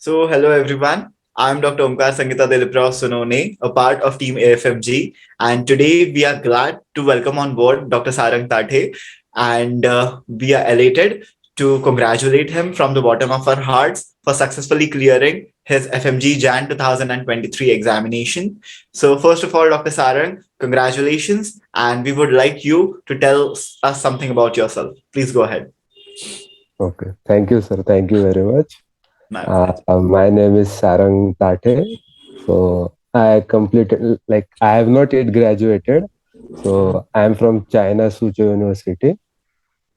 Hello everyone. I'm Dr. Omkar Sangita Delipra Sonone, a part of Team AFMG, and today we are glad to welcome on board Dr. Sarang Tathe, and we are elated to congratulate him from the bottom of our hearts for successfully clearing his FMG Jan 2023 examination. So, first of all, Dr. Sarang, congratulations, and we would like you to tell us something about yourself. Please go ahead. Okay. Thank you, sir. Thank you very much. My pleasure. My name is Sarang Tate. So I have not yet graduated. So I am from China Suzhou University.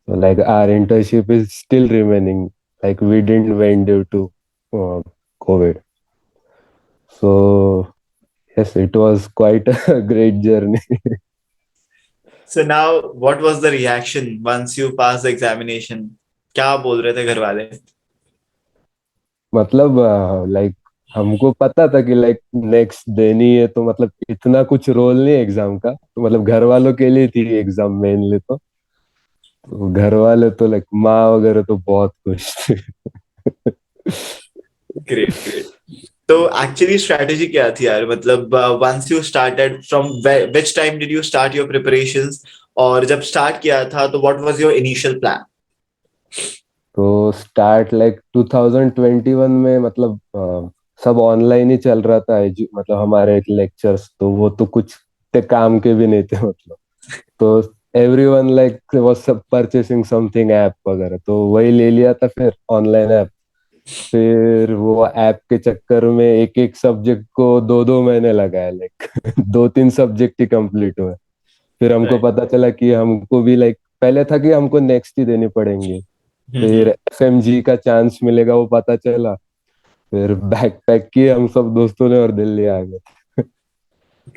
So our internship is still remaining. Like we didn't went due to uh, COVID. So yes, it was quite a great journey. So now, what was the reaction once you passed the examination? क्या बोल रहे थे घर वाले? मतलब हमको पता था कि नेक्स्ट देनी है, तो मतलब इतना कुछ रोल नहीं एग्जाम का, तो मतलब घर वालों के लिए थी एग्जाम मेनली। तो घर वाले तो माँ वगैरह तो बहुत खुश थे। Great, great. तो एक्चुअली स्ट्रेटेजी क्या थी यार? मतलब once you started, from which time did you start your preparations? और जब स्टार्ट किया था तो what was your initial plan? तो स्टार्ट 2021 में मतलब सब ऑनलाइन ही चल रहा था। मतलब हमारे लेक्चर्स तो वो तो कुछ काम के भी नहीं थे मतलब। तो एवरीवन वाज सब परचेसिंग समथिंग ऐप वगैरह, तो वही ले लिया था फिर ऑनलाइन ऐप। फिर वो ऐप के चक्कर में एक एक सब्जेक्ट को दो दो महीने लगाए, दो तीन सब्जेक्ट ही कंप्लीट हुए। फिर हमको Right. पता चला कि हमको भी पहले था कि हमको नेक्स्ट ही देनी पड़ेंगे। फिर हम्म. एफएमजी का चांस मिलेगा वो पता चला। फिर बैग पैक किए हम सब दोस्तों ने और दिल्ली आ गए।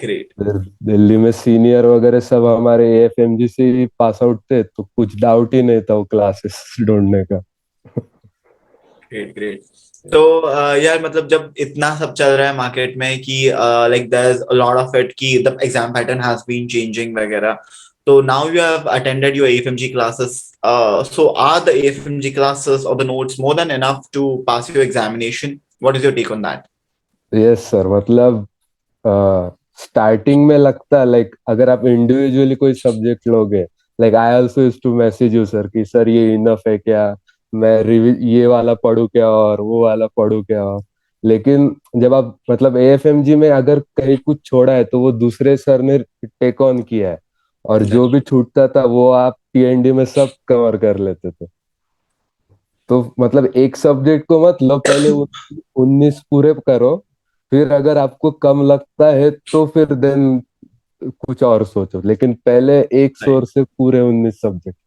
Great. फिर दिल्ली में सीनियर वगैरह सब हमारे एफएमजी से ही पास आउट थे, तो कुछ डाउट ही नहीं था वो क्लासेस ढूंढने का। Great, great. तो यार मतलब जब इतना सब चल रहा है मार्केट में कि like there is a lot of it कि the exam pattern has been changing वगैरह, तो now you have attended your AFMG classes, so are the AFMG classes or the notes more than enough to pass your examination? What is your take on that? Yes sir, मतलब starting में लगता है अगर आप individually कोई subject लोगे, I also used to message you sir कि sir ये इनफ है क्या, मैं ये वाला पढूं क्या और वो वाला पढूं क्या। लेकिन जब आप मतलब एएफएमजी में अगर कहीं कुछ छोड़ा है तो वो दूसरे सर ने टेक ऑन किया है, और जो भी छूटता था वो आप टीएनडी में सब कवर कर लेते थे। तो मतलब एक सब्जेक्ट को मत लो, पहले 19 पूरे करो, फिर अगर आपको कम लगता है तो फिर देन कुछ और सोचो, लेकिन पहले एक राइट, सोर्स से पूरे 19 सब्जेक्ट।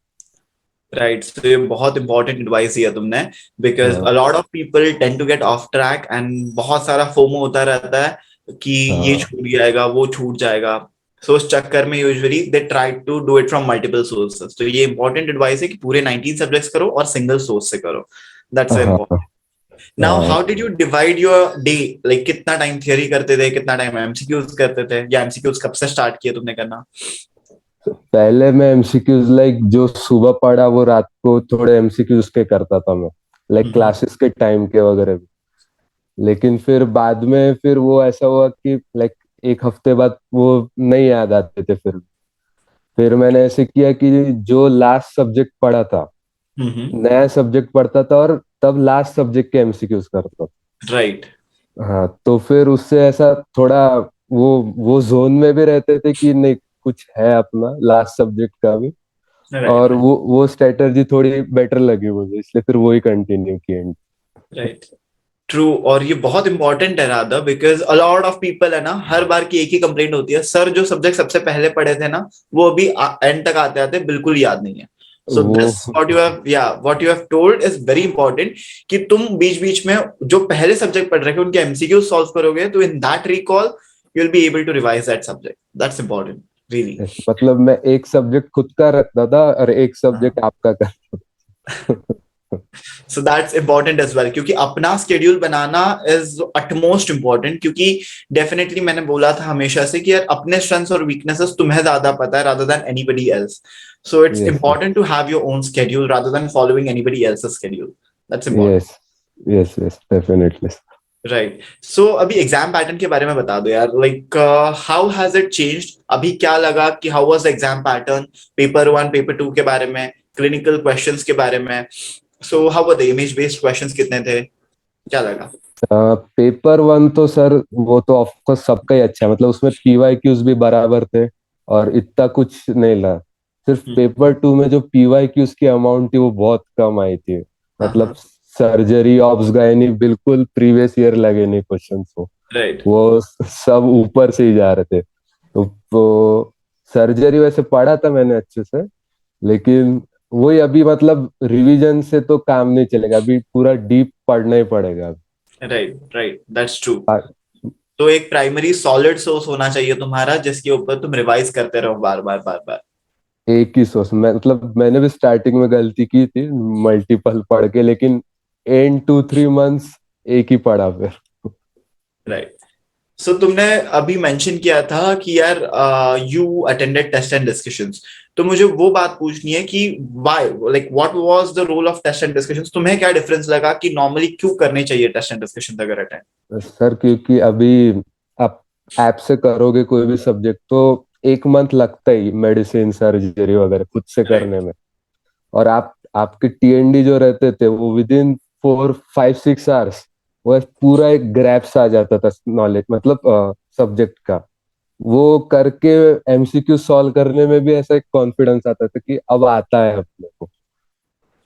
राइट. तो ये बहुत इंपॉर्टेंट एडवाइस दिया तुमने, बिकॉज हाँ a lot of people tend to get off track and बहुत सारा फोमो होता रहता है कि ये हाँ छूट जाएगा, वो छूट जाएगा. सो उस चक्कर में usually they try to do it from multiple sources. तो ये इंपॉर्टेंट एडवाइस है कि पूरे 19 सब्जेक्ट्स करो और सिंगल सोर्स से करो. दैट्स हाँ इम्पोर्टेंट. नाउ हाँ। How did you divide your day? Like कितना टाइम थियरी करते थे, कितना टाइम एमसीक्यूज करते थे, या एमसीक्यूज कब से स्टार्ट किया तुमने करना? पहले मैं एमसीक्यूज जो सुबह पढ़ा वो रात को थोड़े एमसीक्यूज के करता था मैं, हम्म. क्लासेस के टाइम के वगैरह भी। लेकिन फिर बाद में फिर वो ऐसा हुआ कि एक हफ्ते बाद वो नहीं याद आते थे। फिर मैंने ऐसे किया कि जो लास्ट सब्जेक्ट पढ़ा था, हम्म. नया सब्जेक्ट पढ़ता था और तब लास्ट सब्जेक्ट के एमसीक्यूज करता था। राइट, हाँ, तो फिर उससे ऐसा थोड़ा वो जोन में भी रहते थे कि नहीं कुछ है अपना लास्ट सब्जेक्ट का भी। राइट, और वो स्ट्रेटजी थोड़ी बेटर लगी मुझे, इसलिए फिर वही कंटिन्यू किया। राइट. ट्रू. और ये बहुत इंपॉर्टेंट है Radha, because a lot of people है ना, हर बार की एक ही कंप्लेंट होती है, सर जो सब्जेक्ट सबसे पहले पढ़े थे ना, वो अभी एंड तक आते आते बिल्कुल याद नहीं है. सो वो this what you have told is very important, कि तुम बीच बीच में जो पहले सब्जेक्ट पढ़ रहे हो उनके एमसीक्यू सॉल्व करोगे, तो in that recall you will be able to revise that subject. That's important, really. मतलब मैं एक सब्जेक्ट खुद का रखता था और एक सब्जेक्ट आपका करता था। So that's important as well, क्योंकि अपना स्केड्यूल बनाना इज अटमोस्ट इंपॉर्टेंट. क्योंकि डेफिनेटली मैंने बोला था हमेशा से कि यार अपने स्ट्रेंथ्स और वीकनेसेस तुम्हें ज्यादा पता है rather than anybody else. So it's yes important to have your own schedule rather than following anybody else's schedule. That's important. Yes. Yes yes definitely. Right. So अभी एग्जाम पैटर्न के बारे में बता दो यार, like how has it changed, अभी क्या लगा कि how was the exam pattern, paper one paper two के बारे में, क्लिनिकल क्वेश्चंस के बारे में, so how were the image based questions कितने थे, क्या लगा? पेपर वन तो सर वो तो ऑफकोर्स सबका ही अच्छा है, मतलब उसमें पीवाईक्यूज भी बराबर थे और इतना कुछ नहीं ला। सिर्फ पेपर टू में जो पीवाईक्यूज की अमाउंट थी वो बहुत कम आई थी। हाँ मतलब हाँ। सर्जरी ऑब्स गायनी बिल्कुल प्रीवियस ईयर लगे नहीं क्वेश्चन को। राइट। वो सब ऊपर से ही जा रहे थे। तो सर्जरी वैसे पढ़ा था मैंने अच्छे से, लेकिन वही अभी मतलब रिवीजन से तो काम नहीं चलेगा, अभी पूरा डीप पढ़ना ही पड़ेगा। Right right, that's true. Ah- तो एक प्राइमरी सॉलिड सोर्स होना चाहिए तुम्हारा जिसके ऊपर तुम रिवाइज करते रहो बार बार बार बार। एक ही सोच मैं मतलब मैंने भी स्टार्टिंग में गलती की थी मल्टीपल पढ़ के, लेकिन एंड 2-3 मंथ्स एक ही पढ़ा फिर। राइट। सो तुमने अभी मेंशन किया था कि यार you attended test and discussions, तो मुझे वो बात पूछनी है कि why, like what was the role of test and discussions, तुम्हें क्या डिफरेंस लगा कि नॉर्मली क्यों करने चाहिए टेस्ट एंड डिस्कशन अगर अटेंड? सर क्योंकि अभी आप ऐप से करोगे कोई भी सब्जेक्ट तो 1 मंथ लगता ही मेडिसिन सर्जरी वगैरह खुद से राइट। करने में। और आप आपके टीएनडी जो रहते थे वो विद इन 4-5-6 आवर्स वो पूरा एक ग्रैप्स आ जाता था नॉलेज, मतलब सब्जेक्ट का। वो करके एमसीक्यू सॉल्व करने में भी ऐसा एक कॉन्फिडेंस आता था कि अब आता है अपने को।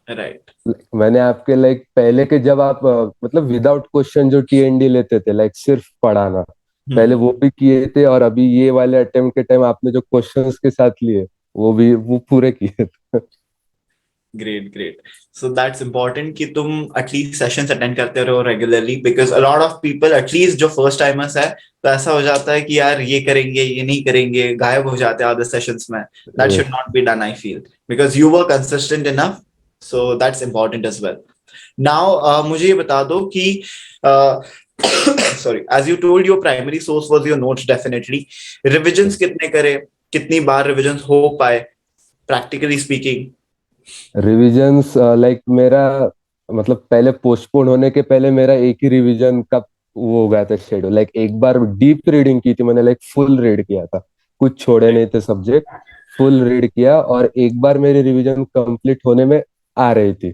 राइट। मैंने आपके लाइक पहले के जब आप मतलब विदाउट क्वेश्चन जो टीएनडी लेते थे लाइक सिर्फ पढ़ाना, पहले हम्म। वो भी किए थे, और अभी ये वाले अटेम्प्ट के टाइम आपने जो क्वेश्चंस के साथ लिए वो पूरे किए थे। Great great. So that's important कि तुम एटलीस्ट सेशंस अटेंड करते रहो regularly, because a lot of people at least जो फर्स्ट टाइमर्स है, तो ऐसा हो जाता है कि यार ये करेंगे ये नहीं करेंगे, गायब हो जाते हैं आधे सेशंस में। That should Yes. Not be done I feel, because you were consistent enough, so that's important as well. Now मुझे ये बता दो कि sorry, as you told your primary source was your notes, definitely revisions कितने करे, कितनी बार revisions हो पाए प्रैक्टिकली स्पीकिंग? रिविजन्स लाइक मेरा मतलब पहले पोस्टपोन होने के पहले मेरा एक ही रिवीजन का वो हो गया था शेड्यूल। लाइक एक बार डीप रीडिंग की थी मैंने, लाइक फुल रीड किया था, कुछ छोड़े नहीं थे सब्जेक्ट, फुल रीड किया, और एक बार मेरी रिवीजन कंप्लीट होने में आ रही थी।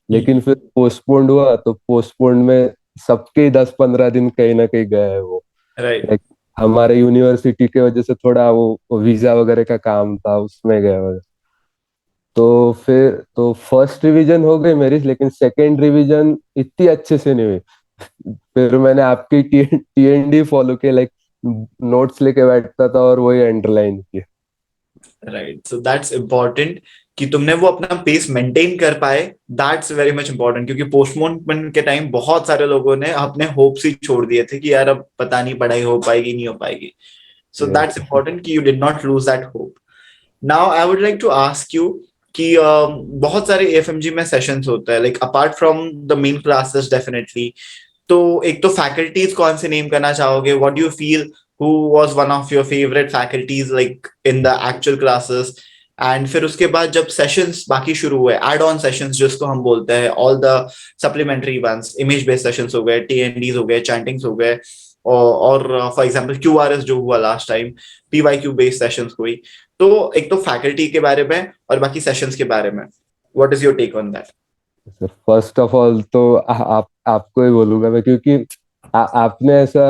लेकिन फिर पोस्टपोन्ड हुआ तो पोस्टपोन्ड में सबके ही 10-15 दिन कहीं ना कहीं गए हैं वो। राइट। लाइक हमारे यूनिवर्सिटी के वजह से थोड़ा वो वीजा वगैरह का काम था उसमें गए हुए। तो फिर तो फर्स्ट रिवीजन हो गई मेरी, लेकिन सेकंड रिवीजन इतनी अच्छे से नहीं हुई। फिर मैंने आपकी टीएनडी फॉलो किया, लाइक नोट्स लेके बैठता था और वही अंडरलाइन किया। राइट, सो दैट्स इम्पोर्टेंट कि तुमने वो अपना पेस मेंटेन कर पाए, दैट्स वेरी मच इंपॉर्टेंट, क्योंकि पोस्टपोनमेंट के टाइम बहुत सारे लोगों ने अपने होप्स ही छोड़ दिए थे कि यार अब पता नहीं पढ़ाई हो पाएगी नहीं हो पाएगी। So yes. दैट्स इम्पोर्टेंट कि you did not lose that hope. Now I would like to ask you कि बहुत सारे एएफएमजी में सेशंस होता है, like apart from the main classes definitely, तो एक तो फैकल्टीज कौन से नेम करना चाहोगे, what do you feel who was one of your favourite faculties like in the actual classes? And फिर उसके बाद जब सेशंस बाकी शुरू हुए, एड ऑन सेशंस जिसको हम बोलते हैं, all the supplementary ones, image based sessions हो गए, टीएनडीज हो गए, चैंटिंग्स हो गए, और फॉर एग्जांपल क्यूआरएस जो हुआ last time, PYQ based sessions हुई, तो एक तो फैकल्टी के बारे में और बाकी सेशंस के बारे में, what is your take on that? First of all तो आप आपको ही बोलूंगा मैं, क्योंकि आपने ऐसा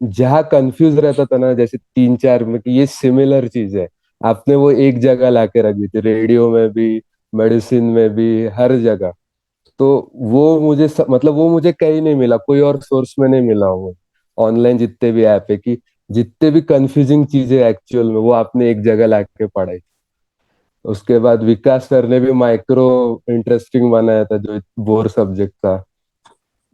जहाँ कंफ्यूज रहता था ना जैसे 3-4 में कि ये सिमिलर चीज है, आपने वो एक जगह लाके रख दी थी, रेडियो में भी मेडिसिन में भी हर जगह। तो वो मुझे मतलब वो मुझे कहीं नहीं मिला, कोई और सोर्स में नहीं मिला वो। ऑनलाइन जितने भी ऐप है कि जितने भी कंफ्यूजिंग चीजें एक्चुअल में वो आपने एक जगह लाके पढ़ाई। उसके बाद विकास सर ने भी माइक्रो इंटरेस्टिंग बनाया था जो बोर सब्जेक्ट था।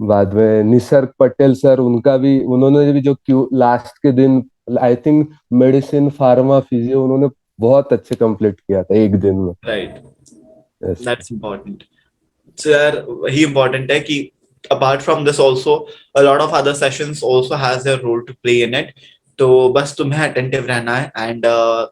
बाद में निसर्ग पटेल सर, उनका भी उन्होंने भी जो क्यू लास्ट के दिन I think medicine pharma physio उन्होंने बहुत अच्छे कंप्लीट किया था एक दिन में। Right, Yes. That's important. So यार वही इम्पोर्टेंट है कि apart from this also a lot of other sessions also has their role to play in it. तो बस तुम्हें अटेंटिव रहना है, एंड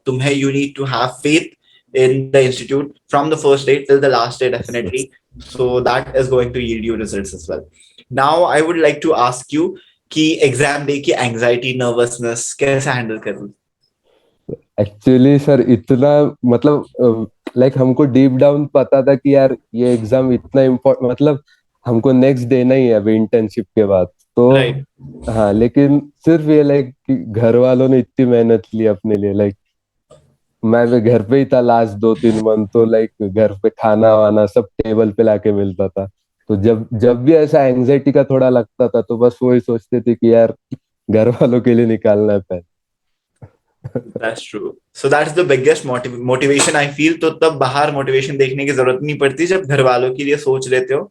तुम्हें you need to have faith in the institute from the first day till the last day, definitely. So that is going to yield you results as well. Now, I would like to ask you कि exam day की anxiety nervousness कैसे handle करूँ? Actually sir इतना मतलब like हमको deep down पता था कि यार ये एग्जाम इतना इम्पोर्टेंट, मतलब हमको नेक्स्ट देना ही है अभी इंटर्नशिप के बाद तो। राइट, हाँ, लेकिन सिर्फ ये लाइक कि घर वालों ने इतनी मेहनत ली अपने लिए। लाइक मैं भी घर पे ही था लास्ट 2-3 मंथ, तो लाइक घर पे खाना वाना सब टेबल पे लाके मिलता था। तो जब जब भी ऐसा एंजाइटी का थोड़ा लगता था तो बस वही सोचते थे कि यार घर वालों के लिए निकालना है पैसे। That's true. So that's the biggest motivation I feel. तो तब बाहर मोटिवेशन देखने की जरूरत नहीं पड़ती जब घर वालों के लिए सोच लेते हो।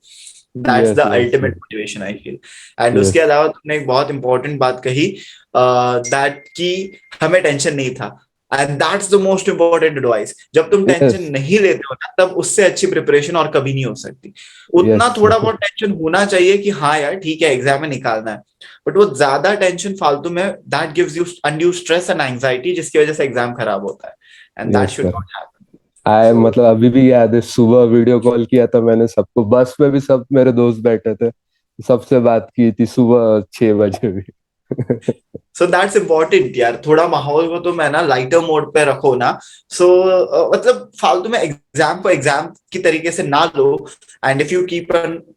That's the yes yes ultimate motivation I feel. And उसके यस अलावा तुमने एक बहुत इंपॉर्टेंट बात कही, दैट कि हमें टेंशन नहीं था। And that's the most important advice. जब तुम टेंशन यस नहीं लेते हो ना, तब उससे अच्छी प्रिपरेशन और कभी नहीं हो सकती। उतना यस थोड़ा बहुत टेंशन होना चाहिए कि हाँ यार ठीक है एग्जाम में निकालना है, बट वो ज्यादा टेंशन फालतू में, that gives you undue stress and anxiety, जिसकी वजह से एग्जाम खराब होता है। And that yes should sir. Not happen. आए सो मतलब अभी भी याद है, सुबह वीडियो कॉल किया था मैंने सबको, बस में भी सब मेरे दोस्त बैठे थे, सबसे बात की थी सुबह 6 बजे भी। सो दैट्स इम्पोर्टेंट यार, थोड़ा माहौल को तो मैं ना लाइटर मोड पे रखो ना। सो मतलब फालतू में एग्जाम को एग्जाम की तरीके से ना लो। And if you keep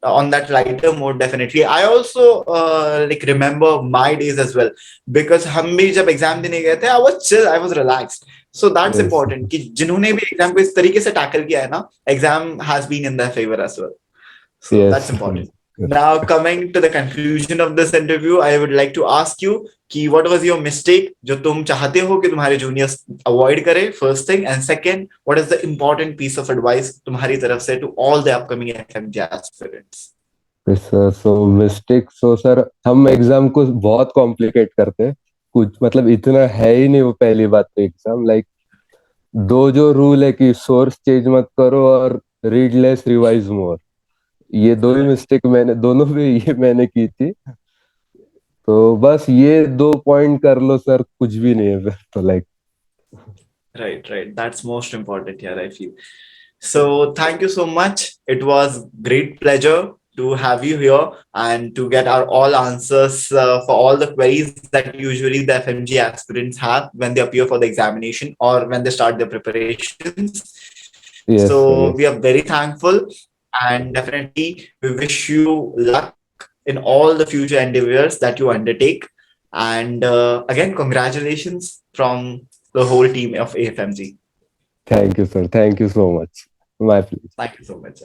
on that lighter mode, definitely I also like remember my days as well. Because हम भी जब एग्जाम देने गए थे, I was chill, I was relaxed. So that's yes important कि जिन्होंने भी एग्जाम को इस तरीके से टैकल किया है ना, exam has been in their favour as well. So yes. that's important. Now, coming to the conclusion of this interview, I would like to ask you कि what was your mistake जो तुम चाहते हो कि तुम्हारे juniors avoid करें, first thing, and second, what is the important piece of advice तुम्हारी तरफ से to all the upcoming FMG aspirants? So mistake, so sir हम एग्जाम को बहुत कॉम्प्लिकेट करते हैं। कुछ मतलब इतना है ही नहीं वो, पहली बात तो एग्जाम लाइक दो जो रूल है कि सोर्स चेंज मत करो और रीड लेस रिवाइज मोर, ये दो ही Right, मिस्टेक मैंने दोनों में ये मैंने की थी। तो बस ये 2 पॉइंट कर लो सर, कुछ भी नहीं है फिर तो like. right, right. That's most important here, I feel. So thank you so much. It was great pleasure to have you here and to get our all answers for all the queries that usually the FMG aspirants have when they appear for the examination or when they start their preparations. Yes sir So we yes. are very thankful, and definitely we wish you luck in all the future endeavors that you undertake. And again, congratulations from the whole team of AFMG. Thank you sir, thank you so much, my please. Thank you so much.